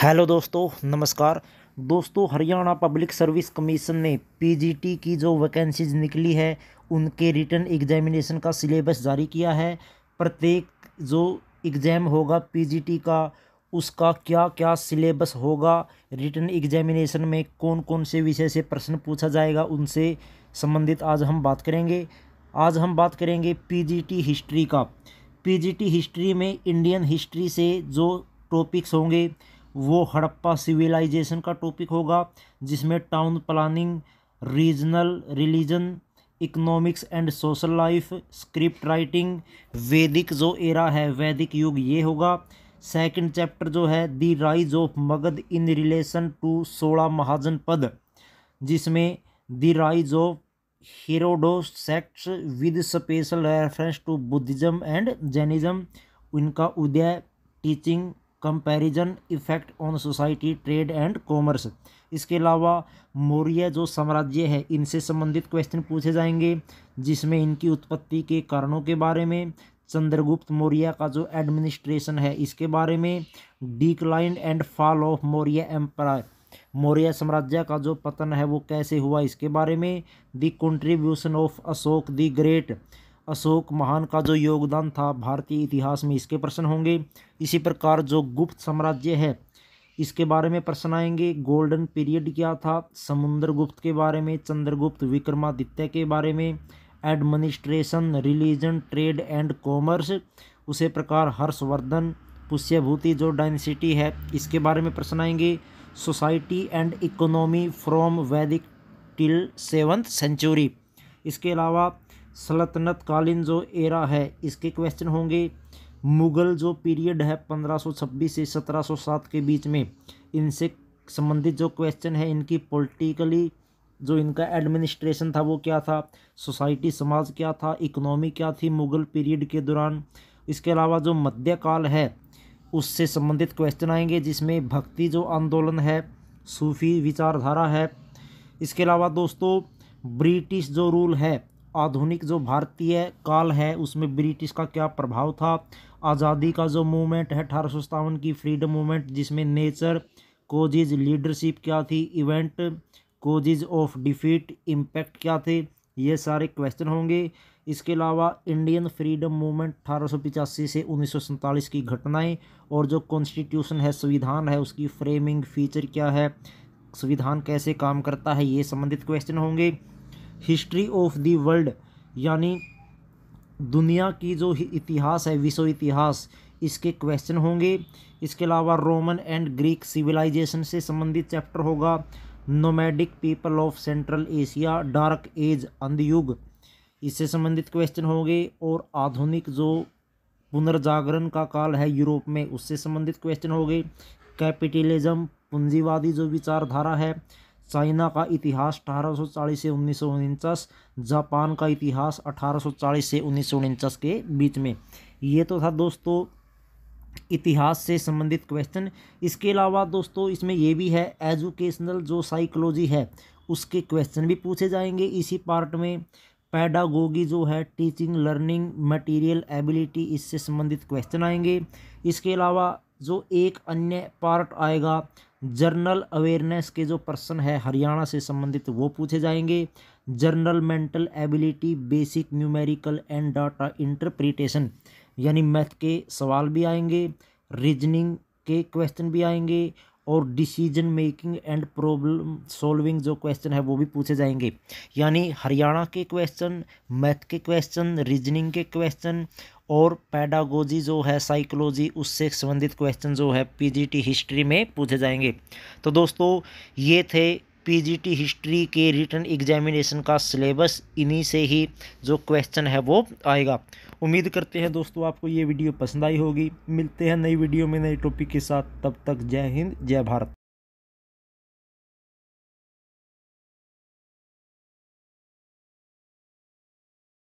Hello दोस्तों, नमस्कार। दोस्तों, हरियाणा पब्लिक सर्विस कमीशन ने पीजीटी की जो वैकेंसीज निकली है उनके रिटन एग्जामिनेशन का सिलेबस जारी किया है। प्रत्येक जो एग्ज़ाम होगा पीजीटी का उसका क्या क्या सिलेबस होगा, रिटन एग्जामिनेशन में कौन कौन से विषय से प्रश्न पूछा जाएगा, उनसे संबंधित आज हम बात करेंगे। आज हम बात करेंगे पीजीटी हिस्ट्री का। पीजीटी हिस्ट्री में इंडियन हिस्ट्री से जो टॉपिक्स होंगे वो हड़प्पा सिविलाइजेशन का टॉपिक होगा, जिसमें town planning, regional religion, economics and social life, script writing, वैदिक जो एरा है वैदिक युग ये होगा। सेकंड चैप्टर जो है the rise of Magadha in relation to 16 Mahajanapada, जिसमें the rise of heterodox sects with special reference to Buddhism and Jainism, उनका उदय, teaching, comparison, effect on society, trade and commerce. इसके अलावा मौर्य जो साम्राज्य है इनसे संबंधित क्वेश्चन पूछे जाएंगे, जिसमें इनकी उत्पत्ति के कारणों के बारे में, चंद्रगुप्त मौर्य का जो एडमिनिस्ट्रेशन है इसके बारे में, decline and fall of Maurya empire, Maurya साम्राज्य का जो पतन है वो कैसे हुआ इसके बारे में, the contribution of Ashok the great, Ashok महान का जो योगदान था भारतीय इतिहास में, इसके प्रश्न होंगे। इसी प्रकार जो गुप्त साम्राज्य है इसके बारे में प्रश्न आएंगे। गोल्डन पीरियड क्या था, समुद्रगुप्त के बारे में, चंद्रगुप्त विक्रमादित्य के बारे में, administration, religion, trade and commerce. उसी प्रकार हर्षवर्धन, पुष्यभूति जो डायनेसिटी है इसके बारे में प्रश्न आएंगे। सोसाइटी एंड इकोनॉमी फ्रॉम वैदिक टिल 7th सेंचुरी। इसके अलावा सल्तनत कालीन जो एरा है इसके क्वेश्चन होंगे। मुगल जो पीरियड है 1526 से 1707 के बीच में, इनसे संबंधित जो क्वेश्चन है, इनकी पॉलिटिकली जो इनका एडमिनिस्ट्रेशन था वो क्या था, सोसाइटी समाज क्या था, इकोनॉमी क्या थी मुगल पीरियड के दौरान। इसके अलावा जो मध्यकाल है उससे संबंधित क्वेश्चन आएंगे, जिसमें भक्ति जो आंदोलन है, सूफी विचारधारा है। इसके अलावा दोस्तों ब्रिटिश जो रूल है, आधुनिक जो भारतीय काल है उसमें ब्रिटिश का क्या प्रभाव था, आज़ादी का जो मूवमेंट है 1857 की फ्रीडम मूवमेंट, जिसमें नेचर कोजिज लीडरशिप क्या थी, event causes of defeat impact क्या थे, ये सारे क्वेश्चन होंगे। इसके अलावा इंडियन फ्रीडम मूवमेंट 1885 से 1947 की घटनाएं, और जो कॉन्स्टिट्यूशन है संविधान है उसकी फ्रेमिंग फीचर क्या है, संविधान कैसे काम करता है, ये संबंधित क्वेश्चन होंगे। हिस्ट्री ऑफ द वर्ल्ड यानी दुनिया की जो इतिहास है, विश्व इतिहास, इसके क्वेश्चन होंगे। इसके अलावा रोमन एंड ग्रीक सिविलाइजेशन से संबंधित चैप्टर होगा। Nomadic people of Central Asia, dark age अंधयुग, इससे संबंधित क्वेश्चन होंगे। और आधुनिक जो पुनर्जागरण का काल है यूरोप में, उससे संबंधित क्वेश्चन होंगे। कैपिटलिज्म पूंजीवादी जो विचारधारा है, चाइना का इतिहास 1840 से 1949, जापान का इतिहास 1840 से 1949 के बीच में। ये तो था दोस्तों इतिहास से संबंधित क्वेश्चन। इसके अलावा दोस्तों इसमें ये भी है, एजुकेशनल जो साइकोलॉजी है उसके क्वेश्चन भी पूछे जाएंगे इसी पार्ट में। पैडागोगी जो है, टीचिंग, लर्निंग, मटेरियल एबिलिटी, इससे संबंधित क्वेश्चन आएंगे। इसके अलावा जो एक अन्य पार्ट आएगा जर्नल अवेयरनेस के जो प्रश्न है हरियाणा से संबंधित वो पूछे जाएंगे। Journal mental ability, basic numerical and data interpretation यानी मैथ के सवाल भी आएंगे। रीजनिंग के क्वेश्चन भी आएंगे, और decision making and problem solving जो क्वेश्चन है वो भी पूछे जाएंगे। यानी हरियाणा के क्वेश्चन, मैथ के क्वेश्चन, रीजनिंग के क्वेश्चन, और पैडागोजी जो है साइकोलॉजी उससे संबंधित क्वेश्चन जो है पीजीटी हिस्ट्री में पूछे जाएंगे। तो दोस्तों ये थे पीजीटी हिस्ट्री के रिटन एग्जामिनेशन का सिलेबस, इन्हीं से ही जो क्वेश्चन है वो आएगा। उम्मीद करते हैं दोस्तों आपको ये वीडियो पसंद आई होगी। मिलते हैं नई वीडियो में नए टॉपिक के साथ, तब तक जय हिंद जय भारत।